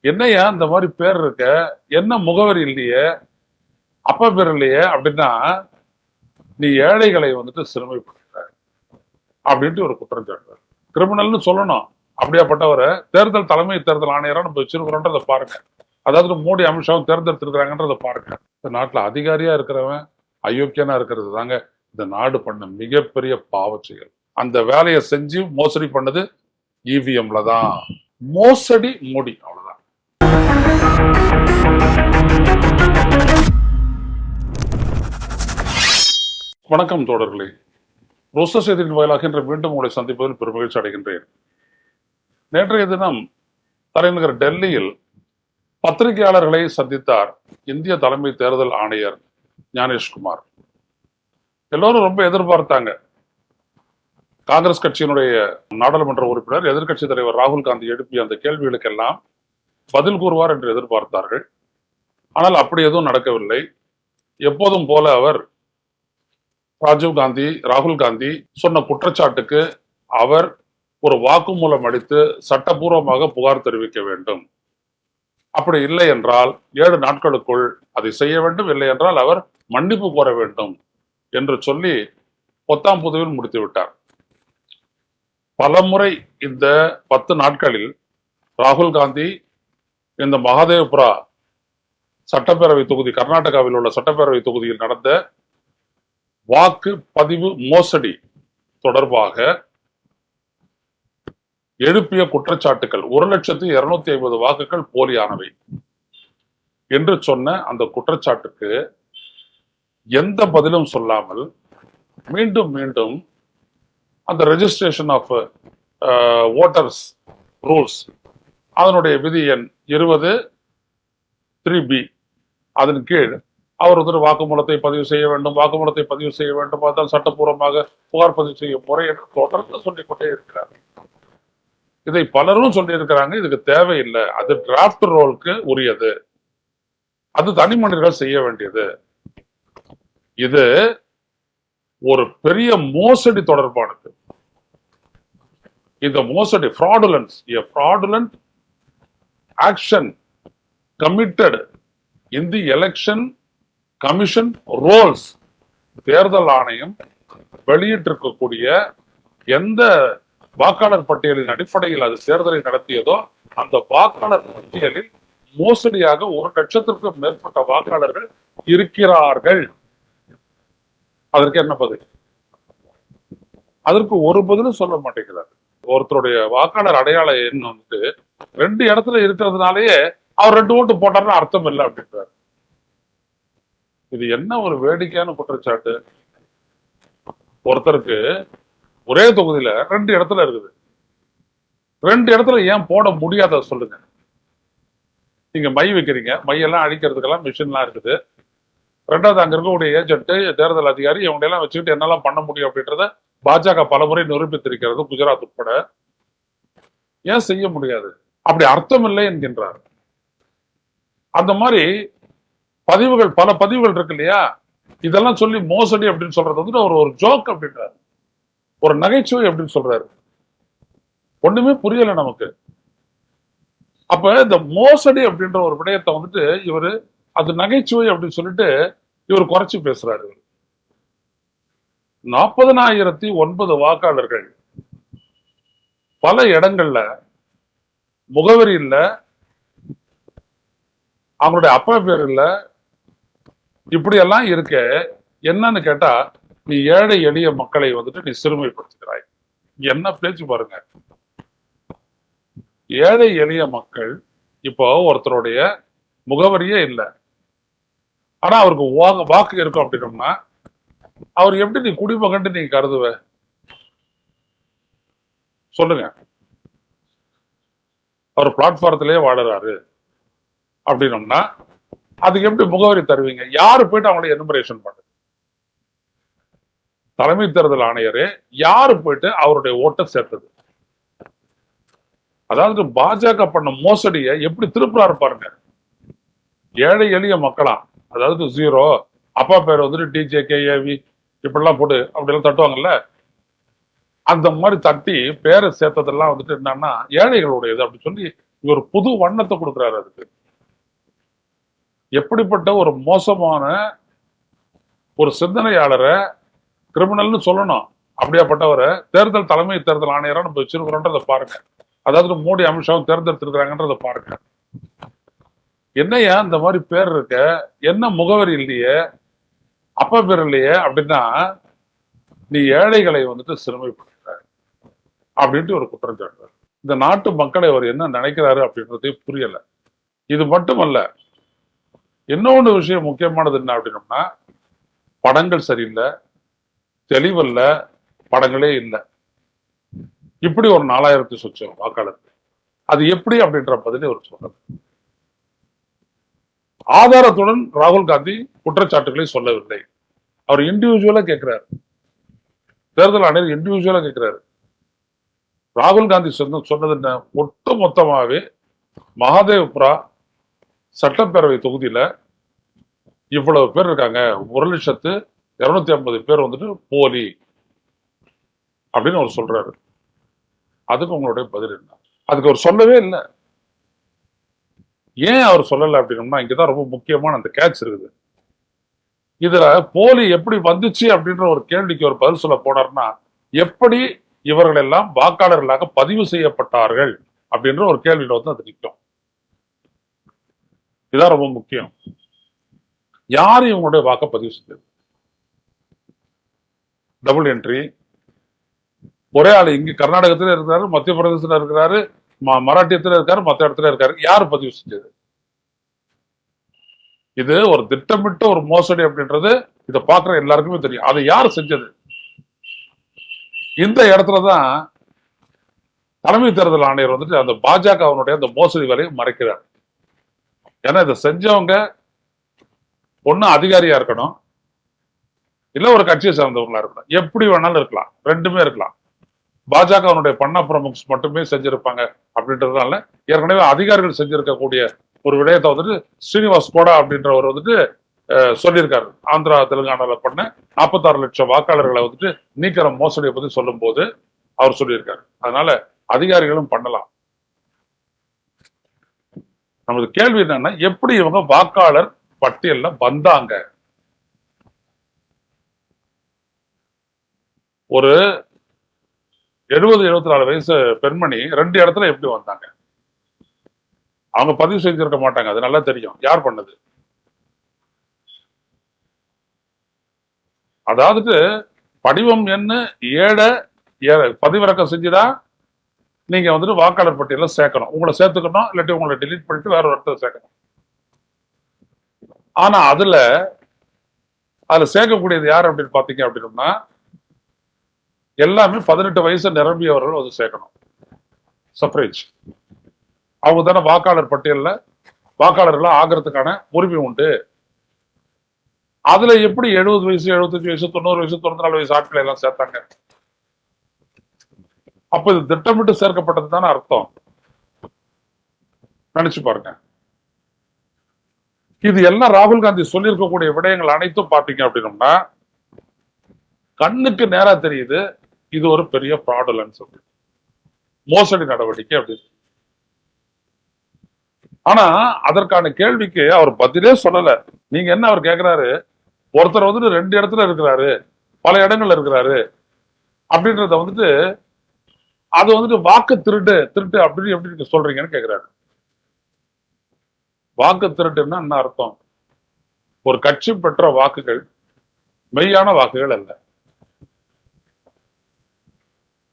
என்னையா இந்த மாதிரி பேர் இருக்க, என்ன முகவரி இல்லையே, அப்பா பேர் இல்லையே அப்படின்னா நீ ஏழைகளை வந்துட்டு சிறுமைப்படுத்த அப்படின்ட்டு ஒரு குற்றம் சாட்டுறாரு. கிரிமினல்னு சொல்லணும். அப்படியாப்பட்டவரை தலைமை தேர்தல் ஆணையரா நம்ம வச்சிருக்கிறோன்றதை பாருங்க. அதாவது மோடி அமித்ஷாவும் தேர்ந்தெடுத்திருக்கிறாங்கன்றதை பாருங்க. இந்த நாட்டுல அதிகாரியா இருக்கிறவன் அயோக்கியனா இருக்கிறது தாங்க இந்த நாடு பண்ண மிகப்பெரிய பாவ செயல். அந்த வேலையை செஞ்சு மோசடி பண்ணது இவிஎம்ல தான். மோசடி மோடி, அவ்வளவுதான். வணக்கம் தோழர்களே. ரோச செய்தியின் வாயிலாக இன்று மீண்டும் உங்களை சந்திப்பதில் பெருமகிழ்ச்சி அடைகின்றேன். நேற்றைய தினம் தலைநகர் டெல்லியில் பத்திரிகையாளர்களை சந்தித்தார் இந்திய தலைமை தேர்தல் ஆணையர் ஞானேஷ்குமார். எல்லோரும் ரொம்ப எதிர்பார்த்தாங்க. காங்கிரஸ் கட்சியினுடைய நாடாளுமன்ற உறுப்பினர் எதிர்கட்சி தலைவர் ராகுல் காந்தி எழுப்பிய அந்த கேள்விகளுக்கெல்லாம் பதில் கூறுவார் என்று எதிர்பார்த்தார்கள். ஆனால் அப்படி எதுவும் நடக்கவில்லை. எப்போதும் போல அவர் ராகுல் காந்தி சொன்ன குற்றச்சாட்டுக்கு அவர் ஒரு வாக்குமூலம் அளித்து சட்டபூர்வமாக புகார் தெரிவிக்க வேண்டும். அப்படி இல்லை என்றால் 7 நாட்களுக்குள் அதை செய்ய வேண்டும், இல்லை என்றால் அவர் மன்னிப்பு கோர வேண்டும் என்று சொல்லி 10ஆம் புதுவில் முடித்து விட்டார். பலமுறை இந்த 10 நாட்களில் ராகுல் காந்தி இந்த மகாதேவ்புரா சட்டப்பேரவை தொகுதி, கர்நாடகாவில் உள்ள சட்டப்பேரவை தொகுதியில் நடந்த வாக்கு பதிவு மோசடி தொடர்பாக எழுப்பிய குற்றச்சாட்டுகள் 1,250,000 வாக்குகள் போலியானவை என்று சொன்ன அந்த குற்றச்சாட்டுக்கு எந்த பதிலும் சொல்லாமல் மீண்டும் மீண்டும் அந்த ரெஜிஸ்ட்ரேஷன் ஆஃப் ஓட்டர்ஸ் ரூல்ஸ், அதனுடைய விதி எண் 20(3)B அதன் கீழ் அவர் வந்து வாக்குமூலத்தை பதிவு செய்ய வேண்டும், வாக்குமூலத்தை பதிவு செய்ய வேண்டும், அதான் சட்டப்பூர்வமாக புகார் பதிவு செய்யும் முறை என்று தொடர்ந்து சொல்லிக்கொண்டே இருக்கிறார். இதை பலரும் சொல்லி இருக்கிறாங்க. இதுக்கு தேவையில்லை, அது டிராப்ட் ரோலுக்கு உரியது, அது தனி மனிதர்கள் செய்ய வேண்டியது. இது ஒரு பெரிய மோசடி தொடர்பானது. இந்த மோசடி fraudulent action committed in the election commission rolls. தேர்தல் ஆணையம் வெளியிட்டிருக்கக்கூடிய எந்த வாக்காளர் பட்டியலின் அடிப்படையில் அது தேர்தலை நடத்தியதோ அந்த வாக்காளர் பட்டியலில் மோசடியாக 1,00,000க்கும் மேற்பட்ட வாக்காளர்கள் இருக்கிறார்கள். அதற்கு என்ன பதில்? அதற்கு ஒரு பதிலும் சொல்ல மாட்டேங்கிறார். ஒருத்தருடைய வாக்காளர் அடையாள எண் வந்துட்டு 2 இடத்துல இருக்கிறதுனாலேயே அவர் 2 ஓட்டு போட்டாருன்னு அர்த்தம் இல்லை அப்படின்றார். இது என்ன ஒரு வேடிக்கையான குற்றச்சாட்டு? ஒருத்தருக்கு ஒரே தொகுதியில 2 இடத்துல இருக்குது, 2 இடத்துல ஏன் போட முடியாத சொல்லுங்க. நீங்க மை வைக்கிறீங்க, மையெல்லாம் அழிக்கிறதுக்கெல்லாம் மிஷின்லாம் இருக்குது. 2வது அங்க இருக்கக்கூடிய ஏஜென்ட், தேர்தல் அதிகாரி, இவங்க எல்லாம் வச்சுக்கிட்டு என்னெல்லாம் பண்ண முடியும் அப்படின்றத பாஜக பலமுறை நிரூபித்திருக்கிறது, குஜராத் உட்பட. ஏன் செய்ய முடியாது? அப்படி அர்த்தம் இல்லை என்கின்றார். அந்த மாதிரி பதிவுகள், பல பதிவுகள் இருக்கு இல்லையா, இதெல்லாம் சொல்லி மோசடி அப்படின்னு சொல்றது வந்துட்டு அவர் ஒரு ஜோக் அப்படின்றாரு, ஒரு நகைச்சுவை அப்படின்னு சொல்றாரு. ஒண்ணுமே புரியல நமக்கு. அப்ப இந்த மோசடி அப்படின்ற ஒரு விடயத்தை வந்துட்டு இவரு அது நகைச்சுவை அப்படின்னு சொல்லிட்டு இவர் குறைச்சு பேசுறாரு. 40,009 வாக்காளர்கள் பல இடங்கள்ல முகவரி இல்ல, அவங்களுடைய அப்பா பேர் இல்ல, இப்படி எல்லாம் இருக்க என்னன்னு கேட்டா நீ ஏழை எளிய மக்களை வந்துட்டு நீ சிறுமைப்படுத்துகிறாய். என்ன பேச்சு பாருங்க. ஏழை எளிய மக்கள் இப்போ ஒருத்தருடைய முகவரியே இல்லை, ஆனா அவருக்கு வாக்கு இருக்கும் அப்படின்னோம்னா அவர் எப்படி நீ குடிமகன் நீங்க கருதுவ சொல்லுங்க. அவர் பிளாட்பாரத்திலேயே வாழறாரு அப்படின்னோம்னா அதுக்கு எப்படி முகவரி தருவீங்க? யாரு போயிட்டு அவங்களை எனுமரேஷன் பண்ணுது? தலைமை தேர்தல் ஆணையரே யாரு போயிட்டு அவருடைய ஓட்டை சேர்த்தது? அதாவது பாஜக பண்ண மோசடியை எப்படி திருப்புறாரு பாருங்க. ஏழை எளிய மக்களா, அதாவது 0 அப்பா பேர் வந்துட்டு TJKAV இப்படிலாம் போட்டு அப்படிலாம் தட்டுவாங்கல்ல, அந்த மாதிரி தட்டி பேரை சேர்த்ததெல்லாம் வந்துட்டு என்னன்னா ஏழைகளுடையது அப்படி சொல்லி இவர் புது வண்ணத்தை கொடுக்கிறாரு அதுக்கு. எப்படிப்பட்ட ஒரு மோசமான ஒரு சிந்தனையாளரை கிரிமினல்னு சொல்லணும். அப்படியாப்பட்டவரை தலைமை தேர்தல் ஆணையரா நம்ம வச்சிருக்கிறோன்றதை பாருங்க. அதாவது மோடி அமித்ஷாவும் தேர்ந்தெடுத்திருக்கிறாங்கன்றதை பாருங்க. என்னையா இந்த மாதிரி பேர் இருக்க, என்ன முகவரி இல்லையே, அப்பா பேர் இல்லையே அப்படின்னா நீ ஏழைகளை வந்துட்டு சிறுமைப்படுத்த அப்படின்ட்டு ஒரு குற்றம் சாட்டுறாரு. இந்த நாட்டு மக்களை அவர் என்ன நினைக்கிறாரு அப்படின்றதே புரியல. இது மட்டுமல்ல, இன்னொன்று விஷயம் முக்கியமானது என்ன அப்படின்னோம்னா, படங்கள் சரியில்லை, தெளிவல்ல, படங்களே இல்லை. இப்படி ஒரு 4000 சொச்சம் வாக்காளர், அது எப்படி அப்படின்ற பதிலே ஒரு சொல்றது. ஆதாரத்துடன் ராகுல் காந்தி குற்றச்சாட்டுகளை சொல்லவில்லை. அவர் இண்டிவிஜுவலா கேட்கிறாரு, தேர்தல் ஆணையர் இண்டிவிஜுவலா கேட்கிறாரு. ராகுல் காந்தி சொன்னது என்ன, ஒட்டு மொத்தமாவே மகாதேவ்புரா சட்டப்பேரவை தொகுதியில இவ்வளவு பேர் இருக்காங்க, 1,250,000 பேர் வந்துட்டு போலி அப்படின்னு அவர் சொல்றாரு. அதுக்கு உங்களுடைய பதில் என்ன? அதுக்கு அவர் சொல்லவே இல்லை. ஏன் அவர் சொல்லலை அப்படின்னோம்னா, இங்கதான் ரொம்ப முக்கியமான அந்த கேட்ச் இருக்குது. இதுல போலி எப்படி வந்துச்சு அப்படின்ற ஒரு கேள்விக்கு ஒரு பதில் சொல்ல போனார்னா, எப்படி இவர்கள் எல்லாம் வாக்காளர்களாக பதிவு செய்யப்பட்டார்கள் அப்படின்ற ஒரு கேள்வியில வந்து அது நிற்கும். இதான் ரொம்ப முக்கியம். யார் இவங்களுடைய வாக்க பதிவு செஞ்சது? Double entry. ஒரே ஆள் இங்க கர்நாடகத்துல இருக்கிறாரு, மத்திய பிரதேசத்துல இருக்கிறாரு, மராட்டியத்துல இருக்காரு, மற்ற இடத்துல இருக்காரு. யார் பதிவு செஞ்சது? இது ஒரு திட்டமிட்ட ஒரு மோசடி அப்படின்றது இதை பார்க்கிற எல்லாருக்குமே தெரியும். அதை யார் செஞ்சது? இந்த இடத்துலதான் தலைமை தேர்தல் ஆணையர் வந்துட்டு அந்த பாஜகவினுடைய அந்த மோசடி வேலையை மறைக்கிறார். ஏன்னா இதை செஞ்சவங்க ஒண்ணு அதிகாரியா இருக்கணும், இல்ல ஒரு கட்சியை சார்ந்தவங்களா இருக்கணும். எப்படி வேணாலும் இருக்கலாம், ரெண்டுமே இருக்கலாம். பாஜகவினுடைய பண்ணா பிரமுக்ஸ் மட்டுமே செஞ்சிருப்பாங்க அப்படின்றதுனால ஏற்கனவே அதிகாரிகள் செஞ்சிருக்கக்கூடிய ஒரு விடயத்தை வந்துட்டு ஸ்ரீனிவாஸ் கோடா அப்படின்றவர் வந்துட்டு சொல்லியிருக்காரு. ஆந்திரா தெலுங்கானால பண்ண 46 லட்சம் வாக்காளர்களை வந்துட்டு நீக்கிற மோசடியை பத்தி சொல்லும் போது அவர் சொல்லியிருக்காரு. அதனால அதிகாரிகளும் பண்ணலாம். நமது கேள்வி என்னன்னா, எப்படி இவங்க வாக்காளர் பட்டியல்ல வந்தாங்க? ஒரு 70-74 வயசு பெண்மணி 2 இடத்துல எப்படி வந்தாங்க? அவங்க பதிவு செஞ்சிருக்க மாட்டாங்க, அது நல்லா தெரியும். யார் பண்ணது? அதாவது படிவம் என்ன 7 பதிவிறக்கம் செஞ்சுதான் நீங்க வந்துட்டு வாக்காளர் பட்டியல சேர்க்கணும். உங்களை சேர்த்துக்கணும், இல்லாட்டி உங்களை டெலீட் பண்ணிட்டு வேற ஒரு இடத்துல சேர்க்கணும். ஆனா அதுல சேர்க்கக்கூடியது யார் அப்படின்னு பாத்தீங்க அப்படின்னா, எல்லாமே 18 வயசு நிரம்பியவர்கள் வந்து சேர்க்கணும். சப்ரேஜ். அவங்க தானே வாக்காளர் பட்டியல்ல வாக்காளர்கள் ஆகிறதுக்கான உரிமை உண்டு. அதுல எப்படி 70 வயசு, 75 வயசு, 90 வயசு, 94 வயசு ஆட்களை எல்லாம் சேர்த்தாங்க? அப்ப இது திட்டமிட்டு சேர்க்கப்பட்டது தானே அர்த்தம். நினைச்சு பாருங்க. இது எல்லாம் ராகுல் காந்தி சொல்லியிருக்கக்கூடிய விடயங்கள் அனைத்தும் பாத்தீங்க அப்படின்னோம்னா கண்ணுக்கு நேரா தெரியுது இது ஒரு பெரிய ஃப்ராடுலன்னு சொல்லி, மோசடி நடவடிக்கை அப்படின்னு. ஆனா அதற்கான கேள்விக்கு அவர் பதிலே சொல்லல. நீங்க என்ன அவர் கேட்கிறாரு, ஒருத்தர் வந்துட்டு 2 இடத்துல இருக்கிறாரு, பல இடங்கள்ல இருக்கிறாரு அப்படின்றத வந்துட்டு அது வந்துட்டு வாக்கு திருட்டு அப்படின்னு எப்படி நீங்க சொல்றீங்கன்னு கேட்கிறாரு. வாக்கு திருட்டுன்னா என்ன அர்த்தம்? ஒரு கட்சி பெற்ற வாக்குகள் மெய்யான வாக்குகள் அல்ல,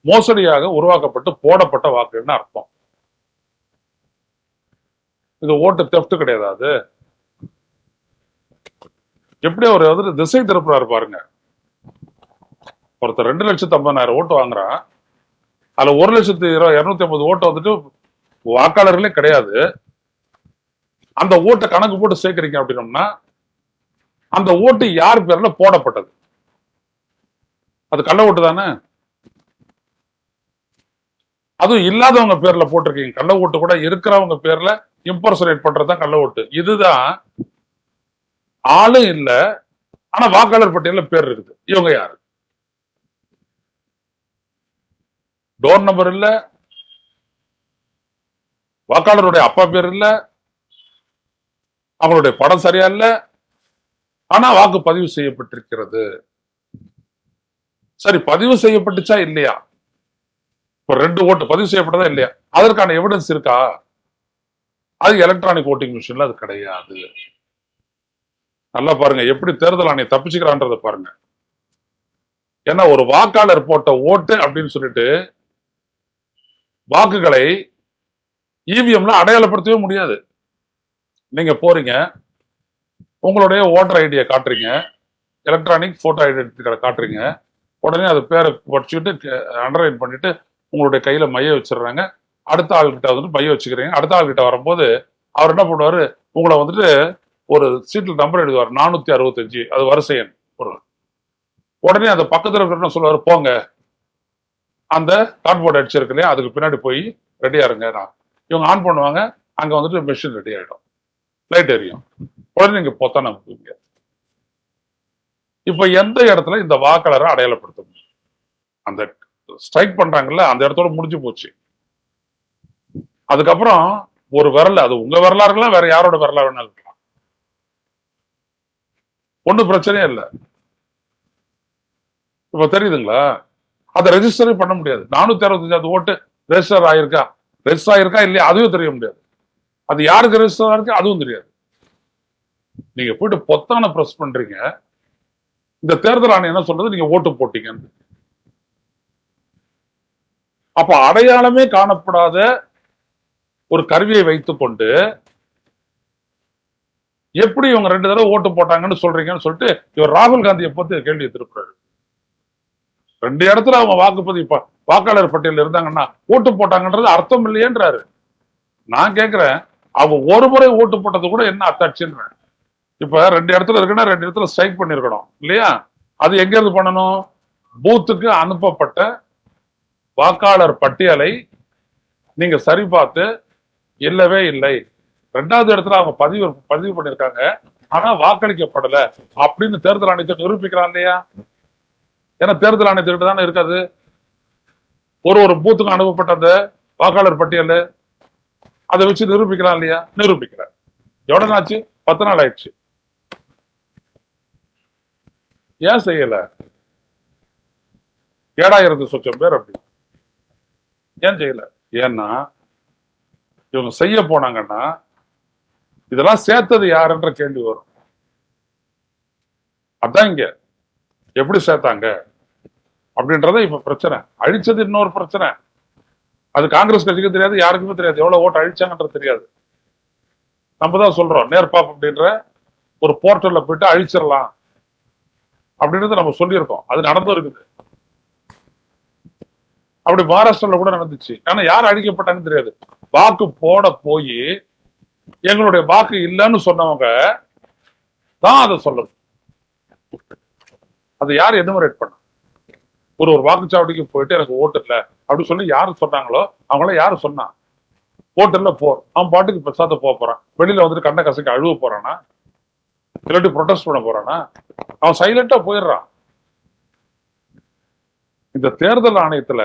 மோசடியாக உருவாக்கப்பட்டு போடப்பட்ட வாக்குகள்னு அர்த்தம். இது ஓட்டு தெஃப்ட் கிடையாது. அது எப்படி அவர் வந்துட்டு திசை திருப்புறாரு பாருங்க. ஒருத்தர் 2,50,000 ஓட்டு வாங்குறான், அதுல 1,250,000 ஓட்டு வந்துட்டு வாக்காளர்களே கிடையாது. அந்த ஓட்டை கணக்கு போட்டு சேர்க்கிறீங்க அப்படின்னோம்னா அந்த ஓட்டு யார் பேர்ல போடப்பட்டது? அது கள்ள ஓட்டு தானே. அதுவும் இல்லாதவங்க பேர்ல போட்டிருக்கீங்க. கள்ள ஓட்டு கூட இருக்கிறவங்க பேர்ல இம்பர்சனேட் பண்றதுதான் கள்ள ஓட்டு. இதுதான் ஆளும் இல்ல, ஆனா வாக்காளர் பட்டியல பேர் இருக்குது. இவங்க யாரு? டோர் நம்பர் இல்ல, வாக்காளருடைய அப்பா பேர் இல்ல, அவங்களுடைய படம் சரியா இல்ல, ஆனா வாக்கு பதிவு செய்யப்பட்டிருக்கிறது. சரி, பதிவு செய்யப்பட்டுச்சா இல்லையா? இப்ப 2 ஓட்டு பதிவு செய்யப்பட்டதா இல்லையா? அதற்கான எவிடன்ஸ் இருக்கா? அது எலக்ட்ரானிக் ஓட்டிங் மிஷின்ல அது கிடையாது. நல்லா பாருங்க எப்படி தேர்தல் ஆணையம் தப்பிச்சுக்கிறான்றத பாருங்க. ஏன்னா ஒரு வாக்காளர் போட்ட ஓட்டு அப்படின்னு சொல்லிட்டு வாக்குகளை இவிஎம்ல அடையாளப்படுத்தவே முடியாது. நீங்க போறீங்க, உங்களுடைய ஓட்டர் ஐடியை காட்டுறீங்க, எலக்ட்ரானிக் போட்டோ ஐடென்டிட்டி கார்டை காட்டுறீங்க, உடனே அது பேரை படிச்சுட்டு அண்டர்லைன் பண்ணிட்டு உங்களுடைய கையில மைய வச்சிடுறாங்க. அடுத்த ஆள்கிட்ட வந்துட்டு மைய வச்சுக்கிறீங்க. அடுத்த ஆள்கிட்ட வரும்போது அவர் என்ன பண்ணுவாரு, உங்களை வந்துட்டு ஒரு சீட்டில் நம்பர் எழுதுவார், 465, அது வரிசை எண். உடனே அந்த பக்கத்துல இருக்கிற சொல்லுவாரு, போங்க அந்த கார்ட்போர்ட் அடிச்சிருக்கு இல்லையா, அதுக்கு பின்னாடி போய் ரெடியா இருங்க. இவங்க ஆன் பண்ணுவாங்க, அங்க வந்துட்டு மெஷின் ரெடி ஆயிடும், லைட் எரியும், உடனே நீங்க பொத்தான அனுப்புவீங்க. இப்ப எந்த இடத்துல இந்த வாக்காளரை அடையாளப்படுத்த முடியும்? அந்த ஸ்ட்ரைக் பண்றாங்கல்ல, அந்த இடத்தோட முடிஞ்சு போச்சு. அதுக்கப்புறம் ஒரு விரல், அது உங்க விரலா இருக்கலாம், வேற யாரோட விரலா வேணாலும் இருக்கலாம், ஒன்னும் பிரச்சனையே இல்லை. இப்ப தெரியுதுங்களா? அதை ரெஜிஸ்டரே பண்ண முடியாது. 465 ஓட்டு ரெஜிஸ்டர் ஆயிருக்கா இல்லையா அதுவும் தெரிய முடியாது. அது யாருக்கு ரெஜிஸ்டர் ஆயிருக்கு அதுவும் தெரியாது. நீங்க போயிட்டு பொத்தான பிரஸ் பண்றீங்க, இந்த தேர்தல் ஆணையம் என்ன சொல்றது, நீங்க ஓட்டு போட்டீங்கன்னு. அப்ப அடையாளமே காணப்படாத ஒரு கருவியை வைத்துக் கொண்டு எப்படி இவங்க 2 தடவை ஓட்டு போட்டாங்கன்னு சொல்றீங்கன்னு சொல்லிட்டு இவர் ராகுல் காந்தியை பத்தி கேள்வி திருப்புறாரு. 2 இடத்துல அவங்க வாக்குப்பதிவு வாக்காளர் பட்டியல் இருந்தாங்கன்னா ஓட்டு போட்டாங்கன்றது அர்த்தம் இல்லையேன்றாரு. நான் கேட்கிறேன், அவங்க ஒரு முறை ஓட்டு போட்டது கூட என்ன அத்தாட்சின்றேன். இப்ப 2 இடத்துல இருக்குன்னா 2 இடத்துல ஸ்ட்ரைக் பண்ணிருக்கணும் இல்லையா? அது எங்க இருந்து பண்ணணும்? பூத்துக்கு அனுப்பப்பட்ட வாக்காளர் பட்டியலை நீங்க சரி பார்த்து இல்லவே இல்லை, 2வது இடத்துல அவங்க பதிவு பண்ணிருக்காங்க, ஆனா வாக்களிக்கப்படல அப்படின்னு தேர்தல் ஆணையத்தை நிரூபிக்கிறான் இல்லையா? ஏன்னா தேர்தல் ஆணையத்திட்ட தானே இருக்காது ஒரு பூத்துக்கு அனுப்பப்பட்ட அந்த வாக்காளர் பட்டியல், அதை வச்சு நிரூபிக்கலாம் இல்லையா? நிரூபிக்கிறார். எவ்வளவு ஆச்சு? 10 நாள் ஆயிடுச்சு. ஏன் செய்யல? 7000 சொச்சம் பேர் அப்படி ஏன் செய்யல? ஏன்னா இவங்க செய்ய போனாங்கன்னா இதெல்லாம் சேர்த்தது யாருன்ற கேள்வி வரும். அதான் இங்க எப்படி சேர்த்தாங்க அப்படின்றத இப்ப பிரச்சனை. அழிச்சது இன்னொரு பிரச்சனை. அது காங்கிரஸ் கட்சிக்கு தெரியாது, யாருக்குமே தெரியாது எவ்வளவு ஓட்டு அழிச்சாங்கன்றது தெரியாது. நம்ம தான் சொல்றோம் நேர்பாப் அப்படின்ற ஒரு போர்ட்டல்ல போயிட்டு அழிச்சிடலாம் அப்படின்றத நம்ம சொல்லியிருக்கோம். அது நடந்தும் இருக்குது. அப்படி மகாராஷ்டிரால கூட நடந்துச்சு. ஆனா யார் அழிக்கப்பட்டாங்கன்னு தெரியாது. வாக்கு போட போய் எங்களுடைய வாக்கு இல்லைன்னு சொன்னவங்க தான் அதை சொல்லணும். அதை யார் எனுமரேட் பண்ண? ஒரு வாக்குச்சாவடிக்கு போயிட்டு எனக்கு ஓட்டு இல்லை அப்படி சொல்லி யாரு சொன்னாங்களோ அவங்கள யாரு சொன்னா? ஓட்டுல அவன் பாட்டுக்கு பிரசாத போறான், வெளியில வந்துட்டு கண்ண கசைக்கு அழுவ போறானா, இல்லாட்டி ப்ரொடெஸ்ட் பண்ண போறானா? அவன் சைலண்டா போயிடுறான். இந்த தேர்தல் ஆணையத்துல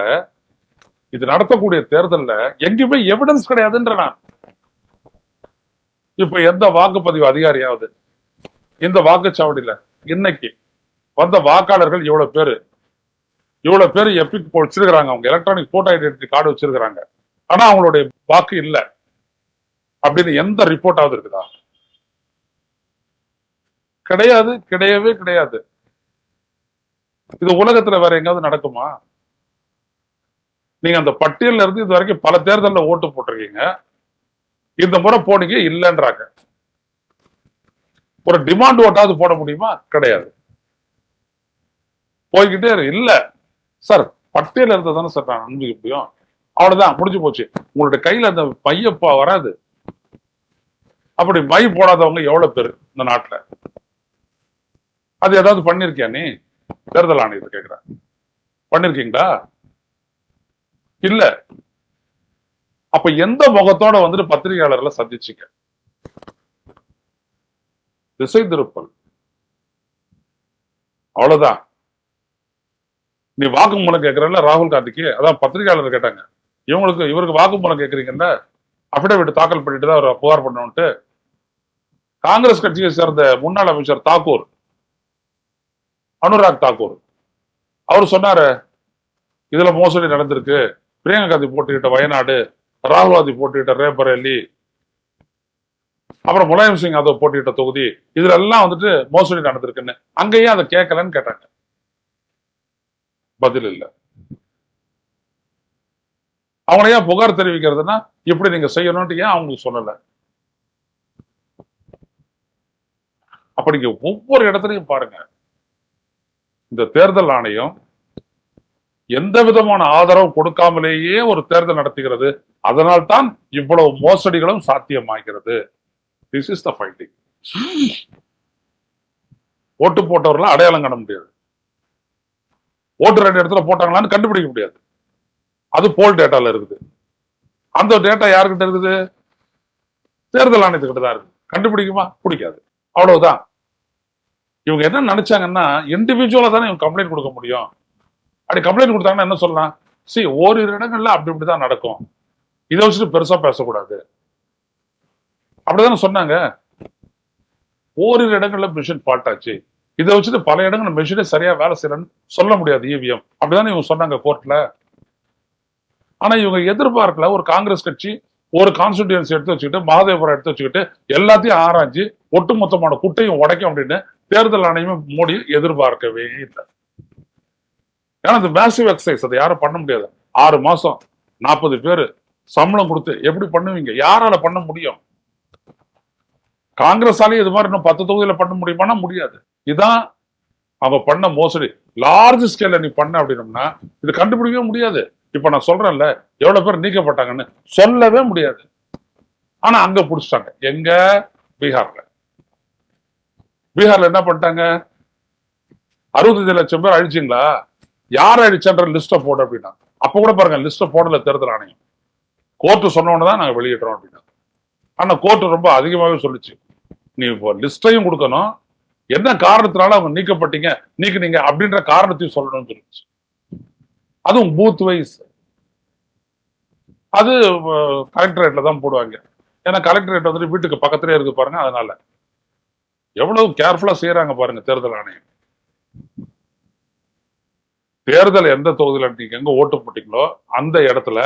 இது நடத்தக்கூடிய தேர்தல்ல எங்கேயுமே எவிடன்ஸ் கிடையாதுன்ற நான். இப்ப எந்த வாக்குப்பதிவு அதிகாரியாவது இந்த வாக்குச்சாவடியில இன்னைக்கு வந்த வாக்காளர்கள் இவ்வளவு பேரு எப்பிக் வச்சிருக்கிறாங்க, அவங்க எலக்ட்ரானிக் போட்டோ ஐடென்டிட்டி கார்டு வச்சிருக்கிறாங்க, ஆனா அவங்களுடைய வாக்கு இல்ல அப்படின்னு எந்த ரிப்போர்ட்டாவது இருக்குதா? கிடையாது, கிடையவே கிடையாது. இது உலகத்துல வேற எங்காவது நடக்குமா? நீங்க அந்த பட்டியல்ல இருந்து இது வரைக்கும் பல தேர்தலில் ஓட்டு போட்டிருக்கீங்க, இந்த முறை போனீங்க இல்லைன்றாங்க. ஒரு டிமாண்ட் ஓட்டாவது போட முடியுமா? கிடையாது. போய்கிட்டே இல்ல சார், பட்டியல் இருந்தா தானே சார் நான் அனுமதிக்க முடியும். அவ்வளவுதான், முடிஞ்சு போச்சு. உங்களுடைய கையில அந்த மையப்பா வராது. அப்படி மை போடாதவங்க எவ்வளவு பேரு இந்த நாட்டுல? அது ஏதாவது பண்ணிருக்கியா நீ? தேர்தல் ஆணையத்தை கேட்கிறேன், பண்ணிருக்கீங்களா? இல்ல. அப்ப எந்த முகத்தோட வந்துட்டு பத்திரிகையாளர்களை சந்திச்சுக்க? திசை திருப்பல், அவ்வளவுதான். நீ வாக்குமூலம் கேட்கறல ராகுல் காந்திக்கு, அதான் பத்திரிகையாளர் கேட்டாங்க, இவருக்கு வாக்குமூலம் கேட்கறீங்கல்ல, அபிடவிட் தாக்கல் பண்ணிட்டு தான் அவர் புகார் பண்ணணும்ட்டு காங்கிரஸ் கட்சியை சேர்ந்த முன்னாள் அமைச்சர் தாக்கூர், அனுராக் தாக்கூர், அவர் சொன்னாரு இதுல மோசடி நடந்திருக்கு. பிரியங்கா காந்தி போட்டியிட்ட வயநாடு, ராகுல் காந்தி போட்டியிட்ட ரேபரேலி, அப்புறம் முலாயம் சிங் யாதவ் போட்டியிட்ட தொகுதி, இதுல எல்லாம் வந்துட்டு மோசடி நடந்திருக்குன்னு. அங்கேயே அதை கேட்கலன்னு கேட்டாங்க. பதில் இல்லை. அவங்கள ஏன் புகார் தெரிவிக்கிறதுனா இப்படி நீங்க செய்யணும்னு ஏன் அவங்களுக்கு சொல்லல? அப்ப நீங்க ஒவ்வொரு இடத்துலையும் பாருங்க, இந்த தேர்தல் ஆணையம் எந்த விதமான ஆதரவு கொடுக்காமலேயே ஒரு தேர்தல் நடத்துகிறது. அதனால்தான் இவ்வளவு மோசடிகளும் சாத்தியமாகிறது. This is the finding. ஓட்டு போட்டவர்கள் அடையாளம் காண முடியாது. ஓட்டு 2 இடத்துல போட்டாங்களான்னு கண்டுபிடிக்க முடியாது. அது போல் டேட்டால இருக்குது. அந்த டேட்டா யாருக்கிட்ட இருக்குது? தேர்தல் ஆணையத்துக்கிட்ட தான் இருக்கு. கண்டுபிடிக்குமா? பிடிக்காது. அவ்வளவுதான். இவங்க என்ன நினைச்சாங்கன்னா, இண்டிவிஜுவலா தானே இவங்க கம்ப்ளைண்ட் கொடுக்க முடியும். அப்படி கம்ப்ளைண்ட் கொடுத்தாங்கன்னா என்ன சொல்லலாம்? ஓரிரு இடங்கள்ல அப்படி இப்படிதான் நடக்கும், இதை வச்சுட்டு பெருசா பேசக்கூடாது அப்படிதானே சொன்னாங்க. ஓரிரு இடங்கள்ல மிஷின் ஃபால்ட் ஆச்சு, இதை வச்சுட்டு பல இடங்கள்ல மிஷினே சரியா வேலை செய்யலன்னு சொல்ல முடியாது இவிஎம். அப்படிதானே இவங்க சொன்னாங்க கோர்ட்ல. ஆனா இவங்க எதிர்பார்க்கல, ஒரு காங்கிரஸ் கட்சி ஒரு கான்ஸ்டிடியூன்சி எடுத்து வச்சுக்கிட்டு, மகாதேவபுரம் எடுத்து வச்சுக்கிட்டு எல்லாத்தையும் ஆராய்ச்சி ஒட்டுமொத்தமான குட்டையும் உடைக்கும் அப்படின்னு தேர்தல் ஆணையமே மோடி எதிர்பார்க்கவே இல்லை. ஏன்னா இந்த மேசிவ் எக்ஸசைஸ் அதை யாரும் பண்ண முடியாது. 6 மாசம் 40 பேரு சம்பளம் கொடுத்து எப்படி பண்ணுவீங்க? யாரால பண்ண முடியும்? காங்கிரஸாலே இது மாதிரி இன்னும் 10 தொகுதியில பண்ண முடியுமானா முடியாது. இதான் அவங்க பண்ண மோசடி. லார்ஜ் ஸ்கேல்ல நீ பண்ண அப்படின்னம்னா இது கண்டுபிடிக்கவே முடியாது. இப்ப நான் சொல்றேன்ல, எவ்வளவு பேர் நீக்கப்பட்டாங்கன்னு சொல்லவே முடியாது. ஆனா அங்க புடிச்சிட்டாங்க. எங்க? பீகார்ல. பீகார்ல என்ன பண்ணிட்டாங்க? 65 லட்சம் பேர் அழிச்சிங்களா? யார் அழிச்சன்ற லிஸ்ட போட அப்படின்னா, அப்ப கூட பாருங்க லிஸ்ட போடல தேர்தல் ஆணையம். கோர்ட்டு சொன்னோன்னு நாங்க வெளியிடுறோம் அப்படின்னா. ஆனா கோர்ட்டு ரொம்ப அதிகமாவே சொல்லிச்சு, நீ இப்போ லிஸ்டையும் கொடுக்கணும், என்ன காரணத்தினால அவங்க நீக்கப்பட்டீங்க, நீக்கினீங்க அப்படின்ற காரணத்தையும் சொல்லணும்னு சொல்லிச்சு. அதுவும் பூத் வைஸ். அது கலெக்டரேட்ல தான் போடுவாங்க. ஏன்னா கலெக்டரேட் வந்துட்டு வீட்டுக்கு பக்கத்திலே இருக்கு பாருங்க. அதனால எவ்வளவு கேர்ஃபுல்லா செய்யறாங்க பாருங்க தேர்தல் ஆணையம். தேர்தல் எந்த தொகுதியில நீங்க எங்க ஓட்டு போட்டீங்களோ அந்த இடத்துல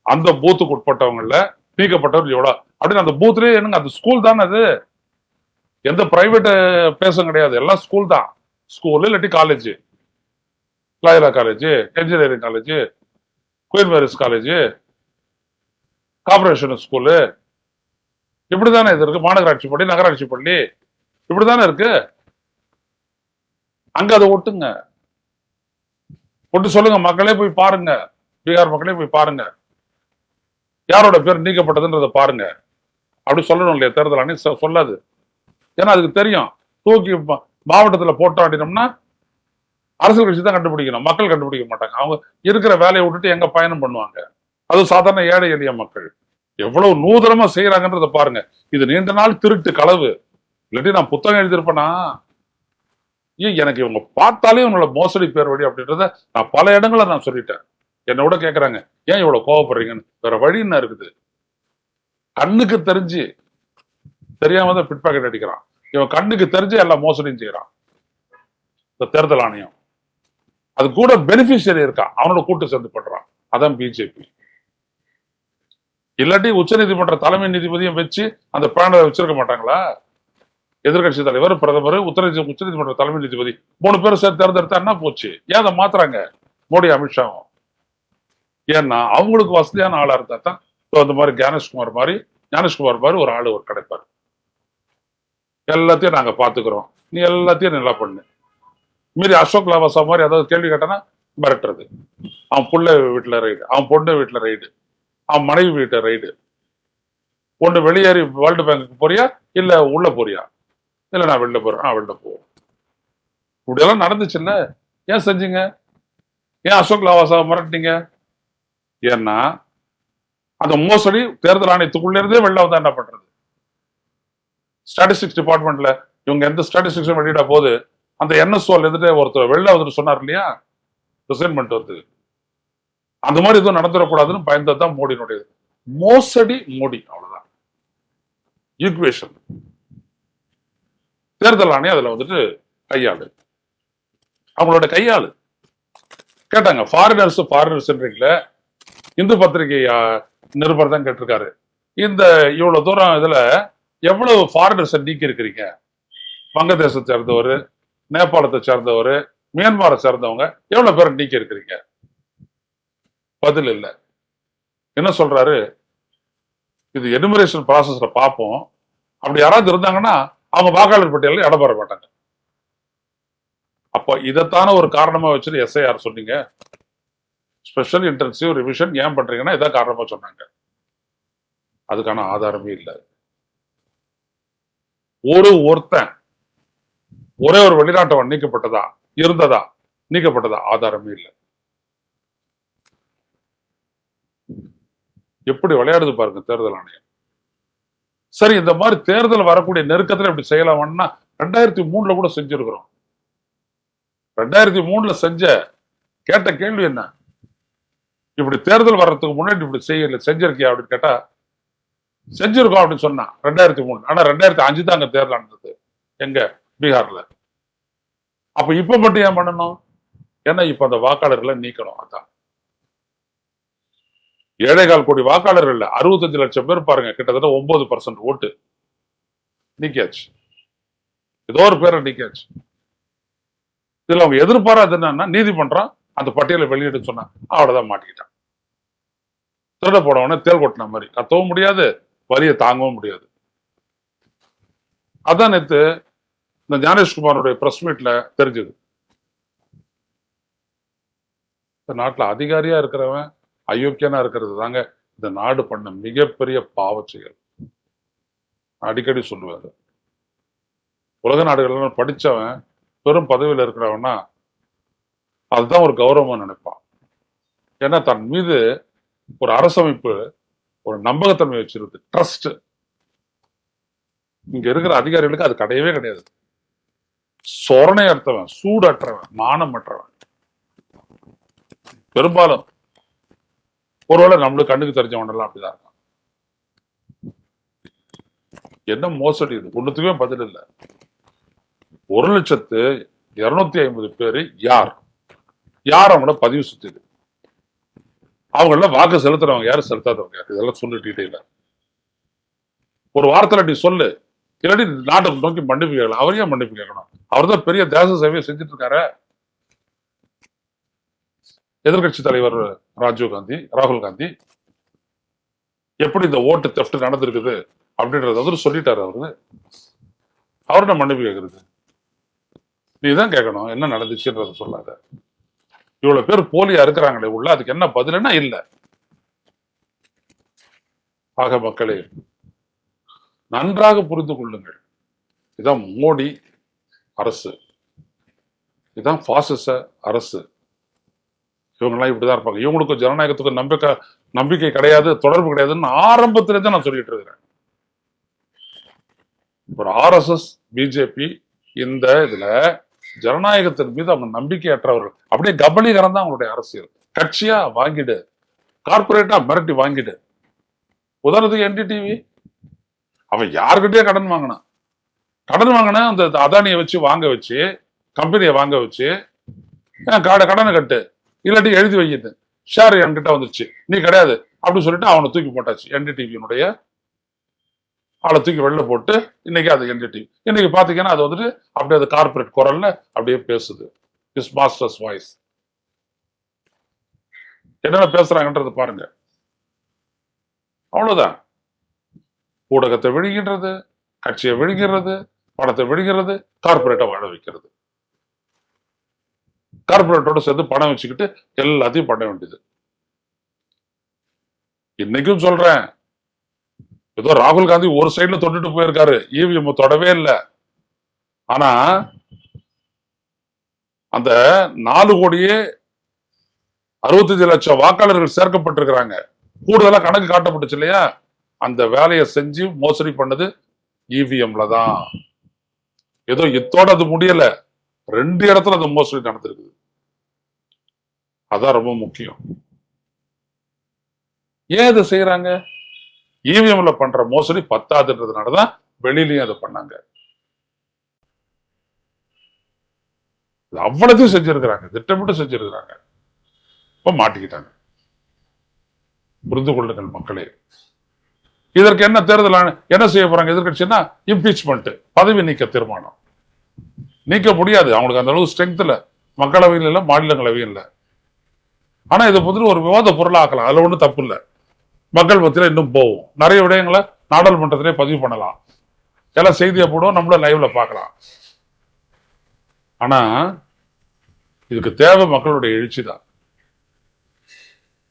அந்த பூத்துக்கு உட்பட்டவங்கள நீக்கப்பட்டவர் எவ்வளவு அப்படின்னு அந்த பூத்லயே என்னங்க, அது ஸ்கூல் தானே. அது எந்த பிரைவேட் பேசும் கிடையாது, எல்லாம் ஸ்கூல் தான். ஸ்கூல் இல்லாட்டி college, Loyola college, engineering college, Queen Mary's college, corporation school, இப்படிதானே இது இருக்கு. மாநகராட்சி பள்ளி, நகராட்சி பள்ளி, இப்படிதானே இருக்கு. அங்க அதை ஒட்டுங்க, ஒட்டு சொல்லுங்க. மக்களே போய் பாருங்க, பீகார் மக்களே போய் பாருங்க, யாரோட பேர் நீக்கப்பட்டதுன்றதை பாருங்க. அப்படி சொல்லணும் இல்லையா தேர்தல் ஆணையம்? சொல்லாது. ஏன்னா அதுக்கு தெரியும், தூக்கி மாவட்டத்துல போட்டோம் அப்படின்னம்னா அரசியல் கட்சி தான் கண்டுபிடிக்கணும், மக்கள் கண்டுபிடிக்க மாட்டாங்க. அவங்க இருக்கிற வேலையை விட்டுட்டு எங்க பயணம் பண்ணுவாங்க? அது சாதாரண ஏழை எளிய மக்கள் எவ்வளவு நூதனமா செய்யறாங்கன்றத பாருங்க. இது நீண்ட நாள் திருட்டு களவு. இல்லாட்டி நான் புத்தகம் எழுதியிருப்பேனா? எனக்கு இவங்க பார்த்தாலே இவங்களோட மோசடி பேர் வழி அப்படின்றத நான் பல இடங்கள நான் சொல்லிட்டேன். என்னை விட கேட்கறாங்க, ஏன் இவ்வளவு கோவப்படுறீங்கன்னு. வேற வழி என்ன இருக்குது? கண்ணுக்கு தெரிஞ்சு தெரியாம தான் பிட் பாக்கெட் அடிக்கிறான் இவன். கண்ணுக்கு தெரிஞ்சு எல்லாம் மோசடியும் செய்யறான் இந்த தேர்தல் ஆணையம். அது கூட பெனிஃபிஷியரி இருக்கான், அவனோட கூட்டு சேர்ந்து பண்றான். அதான் பிஜேபி. இல்லாட்டி உச்ச நீதிமன்ற தலைமை நீதிபதியும் வச்சு அந்த பேனலை வச்சிருக்க மாட்டாங்களா? எதிர்கட்சி தலைவர், பிரதமர், உச்ச நீதிமன்ற தலைமை நீதிபதி 3 பேரும் சேர்த்து தேர்ந்தெடுத்தா என்ன போச்சு? ஏன் அதை மாத்துறாங்க மோடி அமித்ஷாவும்? ஏன்னா அவங்களுக்கு வசதியான ஆளா இருந்தா தான். அந்த மாதிரி ஞானேஷ்குமார் மாதிரி ஒரு ஆளு ஒரு கிடைப்பாரு. எல்லாத்தையும் நாங்க பாத்துக்கிறோம், நீ எல்லாத்தையும் நல்லா பண்ணு. மீறி அசோக் லாவாசா மாதிரி ஏதாவது கேள்வி கேட்டானா மிரட்டுறது. அவன் புள்ள வீட்டுல ரைடு, அவன் பொண்ணு வீட்டுல ரைடு, அவன் மனைவி வீட்டு ரைடு. ஒண்ணு வெளியேறி வேர்ல்டு பேங்குக்கு போறியா, இல்ல உள்ள போறியா? இல்ல நான் வெளில போறேன். வெளில போவோம். இப்படி எல்லாம் நடந்துச்சுல்ல, ஏன் செஞ்சீங்க? ஏன் அசோக் லாவாசாவை மிரட்டினீங்க? ஏன்னா அந்த மோசடி தேர்தல் ஆணையத்துக்குள்ள இருந்தே வெளில வந்தா என்ன பண்றது? ஸ்டாட்டிஸ்டிக்ஸ் டிபார்ட்மெண்ட்ல இவங்க எந்த ஸ்டாட்டிஸ்டிக்ஸும் வெளியிட போது அந்த என்எஸ்ஓல இருந்துட்டு ஒருத்தர் வெளில வந்துட்டு சொன்னார் இல்லையா, ரிசைன்மெண்ட் வந்து. அந்த மாதிரி எதுவும் நடந்துடக்கூடாதுன்னு பயந்ததுதான் மோடியினுடைய மோசடி மோடி, அவ்வளவுதான் ஈக்குவேஷன். தேர்தல் ஆணையம் அதுல வந்துட்டு கையாளு, அவங்களோட கையாளு. கேட்டாங்க ஃபாரினர்ஸ்ன்றீங்களே, இந்து பத்திரிகை நிருபர் தான் கேட்டிருக்காரு, இந்த இவ்வளவு தூரம் இதுல எவ்வளவு ஃபாரினர்ஸ் நீக்கி இருக்கிறீங்க? வங்கதேசத்தை சேர்ந்தவர், நேபாளத்தை சேர்ந்தவர், மியான்மரை சேர்ந்தவங்க எவ்வளவு பேரை நீக்கி இருக்கிறீங்க? பதில் இல்லை. என்ன சொல்றாரு, இது எனுமரேஷன் ப்ராசஸ்ல பார்ப்போம், அப்படி யாராவது இருந்தாங்கன்னா அவங்க வாக்காளர் பட்டியலில் இடம் பெற மாட்டாங்க. அப்ப இதைத்தான ஒரு காரணமா வச்சுட்டு எஸ்ஐஆர் சொன்னீங்க, ஸ்பெஷல் இன்டென்சிவ் ரிவிஷன் ஏன் பண்றீங்கன்னா இதான் காரணமா சொன்னாங்க. அதுக்கான ஆதாரமே இல்லை. ஒருத்தன் ஒரே ஒரு வெளிநாட்டவன் நீக்கப்பட்டதா இருந்ததா நீக்கப்பட்டதா ஆதாரமே இல்லை. எப்படி விளையாடுது பாருங்க தேர்தல் ஆணையம். சரி, இந்த மாதிரி தேர்தல் வரக்கூடிய நெருக்கத்துல இப்படி செய்யலாம்னா 2003 கூட செஞ்சிருக்கிறோம். 2003 செஞ்ச கேட்ட கேள்வி என்ன, இப்படி தேர்தல் வர்றதுக்கு முன்னாடி இப்படி செஞ்சிருக்கியா அப்படின்னு கேட்டா செஞ்சிருக்கோம் அப்படின்னு சொன்னா 2003. ஆனா 2005 தான் அங்க தேர்தல் நடந்தது, எங்க பீகார்ல. அப்ப இப்ப மட்டும் ஏன் பண்ணணும்? ஏன்னா இப்ப அந்த வாக்காளர்களை நீக்கணும். அதான் 7.25 கோடி வாக்காளர்கள் 65 லட்சம் பேர் பாருங்க, கிட்டத்தட்ட 9% ஓட்டு நீக்கியாச்சு. ஏதோ ஒரு பேரை நீக்கியாச்சு. இதுல அவங்க எதிர்பாராது என்னன்னா, நீதிமன்றம் அந்த பட்டியலை வெளியிட்டு சொன்னா அவ்வளவுதான், மாட்டிக்கிட்டான். திருட போனவன தேல் கொட்டின மாதிரி கத்தவும் முடியாது, வரியை தாங்கவும் முடியாது. அதான் நேத்து இந்த ஞானேஷ்குமாரோட பிரஸ் மீட்ல தெரிஞ்சது. இந்த நாட்டுல அதிகாரியா இருக்கிறவன் அயோக்கியனா இருக்கிறது தாங்க இந்த நாடு பண்ண மிகப்பெரிய பாவச் செயல். அடிக்கடி சொல்லுவாரு, உலக நாடுகள் படிச்சவன் பெரும் பதவியில் இருக்கிறவன்னா அதுதான் ஒரு கௌரவமா நினைப்பான். ஏன்னா தன் மீது ஒரு அரசமைப்பு ஒரு நம்பகத்தன்மை வச்சிருக்கு, ட்ரஸ்ட். இங்க இருக்கிற அதிகாரிகளுக்கு அது கிடையவே கிடையாது. சொரணையற்றவன், சூடற்றவன், மானமற்றவன். பெரும்பாலும் ஒருவேளை நம்மளுக்கு கண்ணுக்கு தெரிஞ்சவன் எல்லாம் அப்படிதான் இருக்கான். என்ன மோசடி இது, ஒண்ணுத்துக்குமே பதில் இல்லை. 1,250,000 பேரு யார் அவங்கள பதிவு சுத்திது, அவங்கள வாக்கு செலுத்துறவங்க யாரு, செலுத்தாதவங்க யாரு, இதெல்லாம் சொல்லு டீட்டெயில. ஒரு வாரத்துல நீ சொல்லு, இல்லாட்டி நாட்டை நோக்கி மன்னிப்பு கேட்கலாம். அவர் ஏன் மன்னிப்பு கேட்கணும்? அவர் தான் பெரிய தேச சேவையை செஞ்சுட்டு இருக்காரு. எதிர்கட்சி தலைவர் ராகுல் காந்தி எப்படி இந்த ஓட்டு தெஃப்ட் நடந்திருக்குது அப்படின்றத அவரு சொல்லிட்டாரு. அவர்கிட்ட மன்னிப்பு கேட்கறது நீ தான் கேட்கணும், என்ன நடந்துச்சுன்றத சொல்லாத. இவ்வளவு பேர் போலியா இருக்கிறாங்களே உள்ள, அதுக்கு என்ன பதிலுன்னா இல்ல. ஆக மக்களே, நன்றாக புரிந்து கொள்ளுங்கள், இதான் மோடி அரசு, இதுதான் பாசிச அரசு. இவங்கெல்லாம் இப்படிதான் இருப்பாங்க, இவங்களுக்கும் ஜனநாயகத்துக்கும் நம்பிக்கை கிடையாது, தொடர்பு கிடையாதுன்னு ஆரம்பத்திலேருந்து நான் சொல்லிட்டு இருக்கிறேன். ஒரு RSS பிஜேபி இந்த இதுல ஜனநாயகத்தின் மீது அவங்க நம்பிக்கையற்றவர்கள். அப்படியே கபலீகரம் தான் அவங்களுடைய அரசியல். கட்சியா வாங்கிடு, கார்பரேட்டா மிரட்டி வாங்கிடு. உதாரணத்துக்கு NDTV, அவன் யாருக்கிட்டே கடன் வாங்கினா அந்த அதானியை வச்சு வாங்க வச்சு, கம்பெனியை வாங்க வச்சு கடனை கட்டு, இல்லாட்டி எழுதி வைக்கிது, ஷேர் என்கிட்ட வந்துருச்சு, நீ கிடையாது அப்படின்னு சொல்லிட்டு அவனை தூக்கி போட்டாச்சு. NDTV ஆளை தூக்கி வெளில போட்டு இன்னைக்கு அது NDTV. இன்னைக்கு பாத்தீங்கன்னா அது வந்துட்டு அப்படியே அது கார்பரேட் குரல்ல அப்படியே பேசுது. Is masters voice. என்னென்ன பேசுறாங்கன்றது பாருங்க. அவ்வளவுதான். ஊடகத்தை விழுகின்றது, கட்சியை விழுகிறது, பணத்தை விழுகிறது, கார்பரேட்டை வாழ வைக்கிறது. கார்பரேட்டோட சேர்ந்து பணம் வச்சுக்கிட்டு எல்லாத்தையும் பண்ண வேண்டியது. இன்னைக்கும் சொல்றேன், ஏதோ ராகுல் காந்தி ஒரு சைட்ல தொட்டுட்டு போயிருக்காரு, EVM தொடவே இல்லை. ஆனா அந்த 4,65,00,000 வாக்காளர்கள் சேர்க்கப்பட்டிருக்கிறாங்க, கூடுதலா கணக்கு காட்டப்பட்டுச்சு இல்லையா, அந்த வேலையை செஞ்சு மோசடி பண்ணது EVMல தான். ஏதோ இத்தோட அது முடியல, 2 இடத்துல அந்த மோசடி நடந்திருக்குது. அதான் ரொம்ப முக்கியம். ஏன் இதை செய்யறாங்க? இவிஎம்ல பண்ற மோசடி பத்தாதுன்றதுனாலதான் வெளியிலயும் அதை பண்ணாங்க. அவ்வளத்தையும் செஞ்சிருக்கிறாங்க, திட்டமிட்டு செஞ்சிருக்கிறாங்க. இப்ப மாட்டிக்கிட்டாங்க. புரிந்து கொள்ளுங்கள் மக்களே. இதற்கு என்ன தேர்தல் என்ன செய்ய போறாங்க எதிர்கட்சின்னா? இம்பீச்மெண்ட், பதவி நீக்க தீர்மானம். நீக்க முடியாது, அவங்களுக்கு அந்த அளவு ஸ்ட்ரென்த் இல்ல, மக்களவையில் இல்ல, மாநிலங்களவையில் இல்ல. ஆனா இதை பத்தி ஒரு விவாத பொருளாக்கலாம், அதுல ஒன்றும் தப்பு இல்லை. மக்கள் மத்தியில இன்னும் போவோம், நிறைய விடயங்களை நாடாளுமன்றத்திலே பதிவு பண்ணலாம், எல்லாம் செய்தியை போடுவோம், நம்மளும் லைவ்ல பார்க்கலாம். ஆனா இதுக்கு தேவை மக்களுடைய எழுச்சி தான்.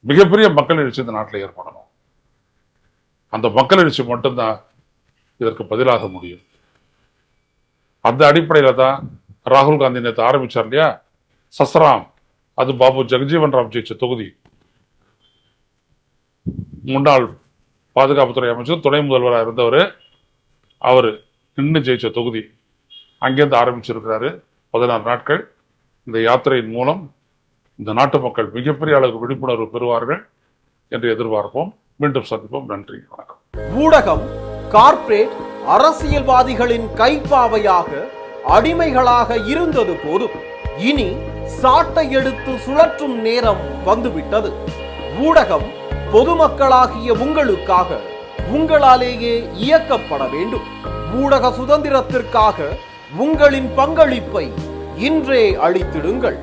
மிகப்பெரிய மக்கள் எழுச்சி இந்த நாட்டில் ஏற்படணும். அந்த மக்கள் எழுச்சி மட்டும்தான் இதற்கு பதிலாக முடியும். அந்த அடிப்படையில தான் ராகுல் காந்தி நேற்று ஆரம்பிச்சார் இல்லையா, சஸ்ராம், அது பாபு ஜெகஜீவன் ராம் ஜெயிச்ச தொகுதி. முன்னாள் பாதுகாப்புத்துறை அமைச்சர், துணை முதல்வராக இருந்தவர், அவரு நின்று ஜெயிச்ச தொகுதி. அங்கிருந்து ஆரம்பிச்சிருக்கிறாரு. 16 நாட்கள் இந்த யாத்திரையின் மூலம் இந்த நாட்டு மக்கள் மிகப்பெரிய அளவுக்கு விழிப்புணர்வு பெறுவார்கள் என்று எதிர்பார்ப்போம். மீண்டும் சந்திப்போம். நன்றி, வணக்கம். ஊடகம் கார்ப்பரேட் அரசியல்வாதிகளின் கைப்பாவையாக, அடிமைகளாக இருந்தது போதும். இனி சாட்டை எடுத்து சுழற்றும் நேரம் வந்துவிட்டது. ஊடகம் பொதுமக்களாகிய உங்களுக்காக, உங்களாலேயே இயக்கப்பட வேண்டும். ஊடக சுதந்திரத்திற்காக உங்களின் பங்களிப்பை இன்றே அளித்திடுங்கள்.